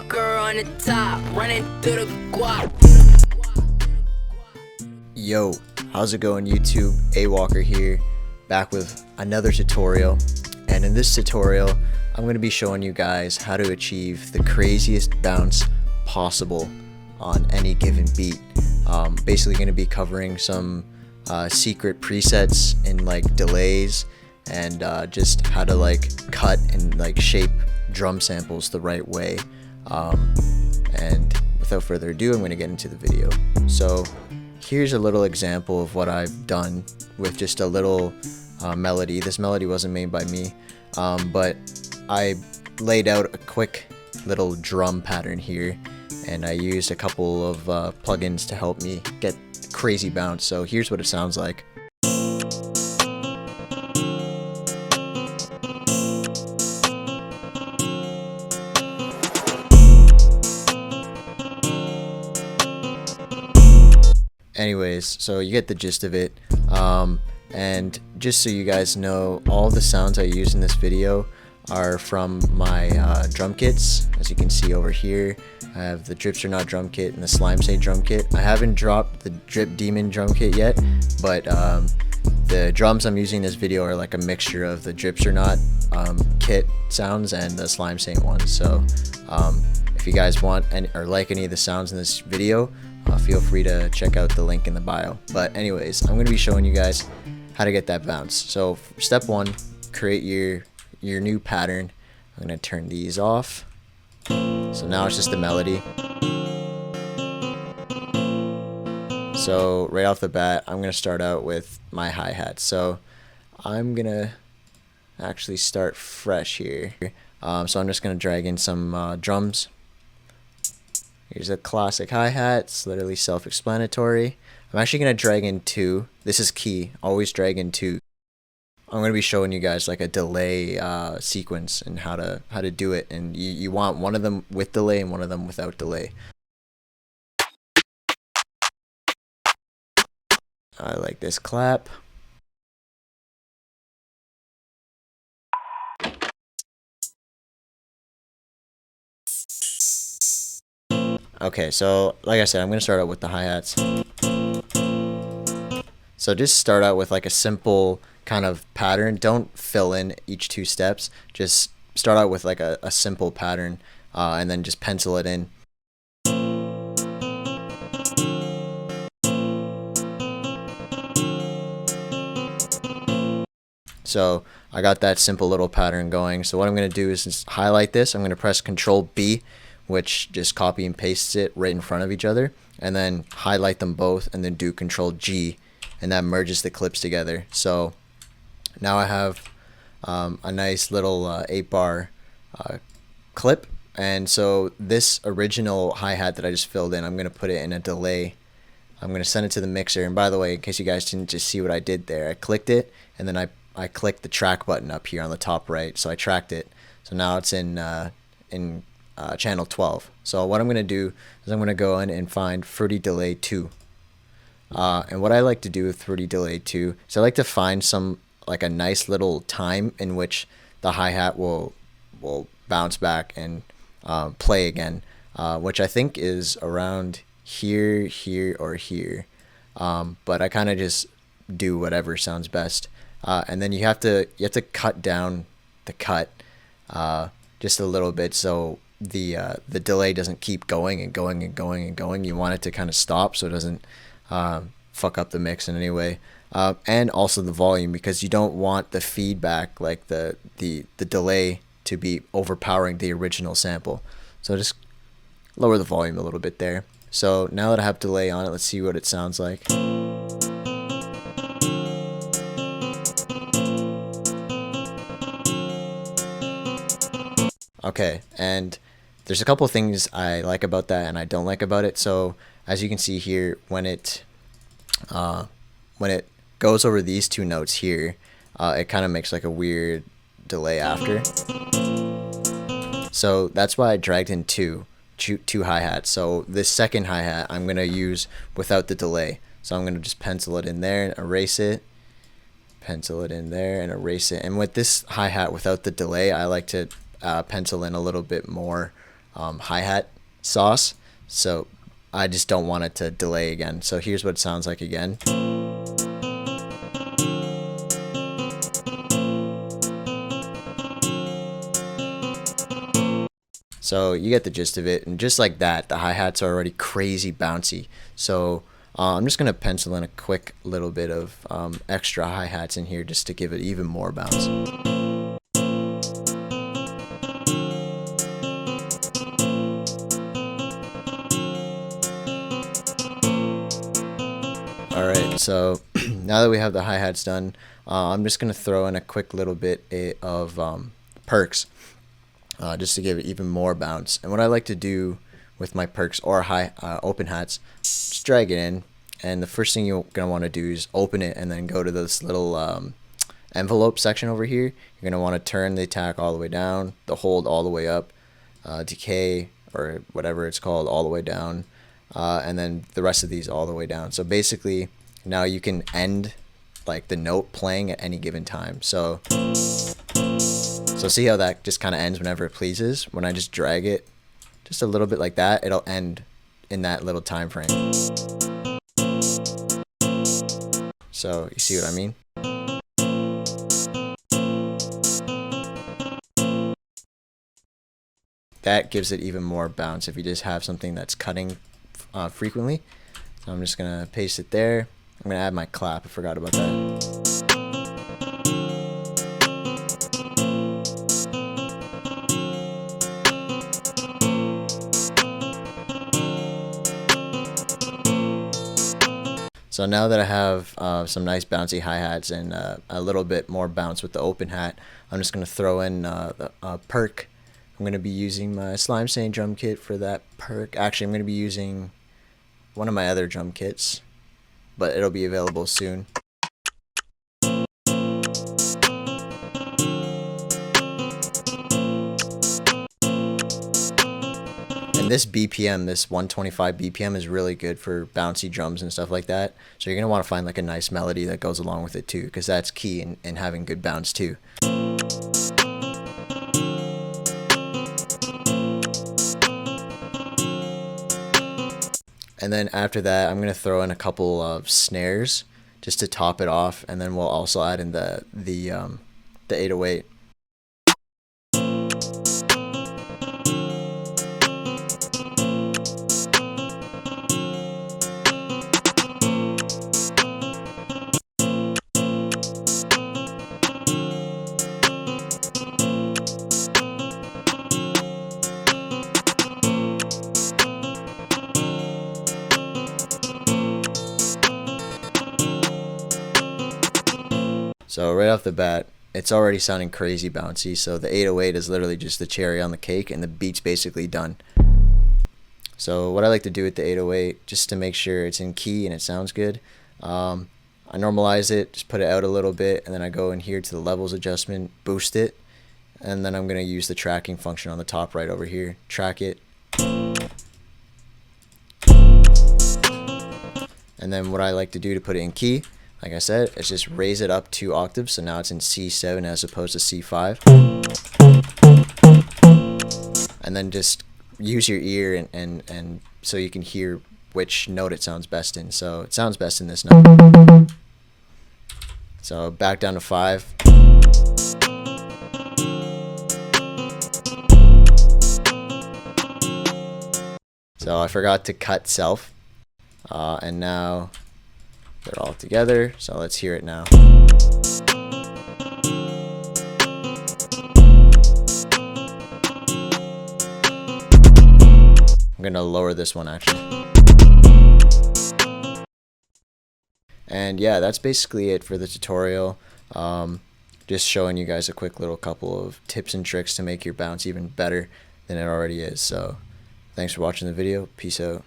Walker on the top, running through the guap. Yo, how's it going YouTube? A Walker here, back with another tutorial. And in this tutorial, I'm going to be showing you guys how to achieve the craziest bounce possible on any given beat. Basically going to be covering some secret presets and like delays, and just how to like cut and like shape drum samples the right way. And without further ado, I'm going to get into the video. So here's a little example of what I've done with just a little melody. This melody wasn't made by me, but I laid out a quick little drum pattern here, and I used a couple of plugins to help me get crazy bounce. So here's what it sounds like. Anyways, so you get the gist of it, and just so you guys know, all the sounds I use in this video are from my drum kits. As you can see over here, I have the Drips or Not drum kit and the Slime Say drum kit. I haven't dropped the Drip Demon drum kit yet, but the drums I'm using in this video are like a mixture of the Drips or Not kit sounds and the Slime Say ones. So if you guys want or like any of the sounds in this video, feel free to check out the link in the bio. But anyways, I'm going to be showing you guys how to get that bounce. So step one, create your new pattern. I'm going to turn these off. So now it's just the melody. So right off the bat, I'm going to start out with my hi-hat. So I'm going to actually start fresh here. So I'm just going to drag in some drums. Here's a classic hi-hat. It's literally self-explanatory. I'm actually going to drag in two. This is key. Always drag in two. I'm going to be showing you guys like a delay sequence and how to do it. And you want one of them with delay and one of them without delay. I like this clap. Okay, so like I said, I'm going to start out with the hi-hats. So just start out with like a simple kind of pattern. Don't fill in each two steps. Just start out with like a simple pattern, and then just pencil it in. So I got that simple little pattern going. So what I'm going to do is just highlight this. I'm going to press Control B, which just copy and pastes it right in front of each other, and then highlight them both, and then do Control G, and that merges the clips together. So now I have a nice little 8-bar clip. And so this original hi-hat that I just filled in, I'm going to put it in a delay. I'm going to send it to the mixer. And by the way, in case you guys didn't just see what I did there, I clicked it, and then I clicked the track button up here on the top right. So I tracked it. So now it's in channel 12. So what I'm going to do is I'm going to go in and find Fruity Delay 2. And what I like to do with Fruity Delay 2 is I like to find like a nice little time in which the hi-hat will bounce back and play again, which I think is around here, or here. But I kind of just do whatever sounds best. And then you have to cut down the cut just a little bit, so the delay doesn't keep going and going and going and going. You want it to kind of stop so it doesn't fuck up the mix in any way. And also the volume, because you don't want the feedback, like the delay, to be overpowering the original sample. So just lower the volume a little bit there. So now that I have delay on it, let's see what it sounds like. Okay, and there's a couple of things I like about that and I don't like about it. So as you can see here, when it goes over these two notes here, it kind of makes like a weird delay after. So that's why I dragged in two hi-hats. So this second hi-hat I'm going to use without the delay. So I'm going to just pencil it in there and erase it. Pencil it in there and erase it. And with this hi-hat without the delay, I like to pencil in a little bit more hi-hat sauce, so I just don't want it to delay again. So here's what it sounds like again. So you get the gist of it, and just like that, the hi-hats are already crazy bouncy. So I'm just gonna pencil in a quick little bit of extra hi-hats in here just to give it even more bounce. Alright, so now that we have the hi-hats done, I'm just gonna throw in a quick little bit of perks. Just to give it even more bounce. And what I like to do with my perks or open hats, just drag it in, and the first thing you're going to want to do is open it and then go to this little envelope section over here. You're going to want to turn the attack all the way down, the hold all the way up, decay or whatever it's called all the way down, and then the rest of these all the way down. So basically now you can end like the note playing at any given time. So see how that just kind of ends whenever it pleases. When I just drag it just a little bit like that, it'll end in that little time frame. So you see what I mean? That gives it even more bounce if you just have something that's cutting frequently. So I'm just gonna paste it there. I'm gonna add my clap. I forgot about that. So now that I have some nice bouncy hi-hats and a little bit more bounce with the open hat, I'm just going to throw in the perk. I'm going to be using my Slime Stain drum kit for that perk. Actually, I'm going to be using one of my other drum kits, but it'll be available soon. This BPM, this 125 BPM is really good for bouncy drums and stuff like that. So you're going to want to find like a nice melody that goes along with it too, because that's key in having good bounce too. And then after that, I'm going to throw in a couple of snares just to top it off, and then we'll also add in the 808. So right off the bat, it's already sounding crazy bouncy. So the 808 is literally just the cherry on the cake, and the beat's basically done. So what I like to do with the 808, just to make sure it's in key and it sounds good, I normalize it, just put it out a little bit, and then I go in here to the levels adjustment, boost it, and then I'm going to use the tracking function on the top right over here, track it. And then what I like to do to put it in key, like I said, is just raise it up 2 octaves, so now it's in C7 as opposed to C5. And then just use your ear and so you can hear which note it sounds best in. So it sounds best in this note. So back down to 5. So I forgot to cut self, and now they're all together, so let's hear it now. I'm gonna lower this one actually. And yeah, that's basically it for the tutorial. Just showing you guys a quick little couple of tips and tricks to make your bounce even better than it already is. So thanks for watching the video. Peace out.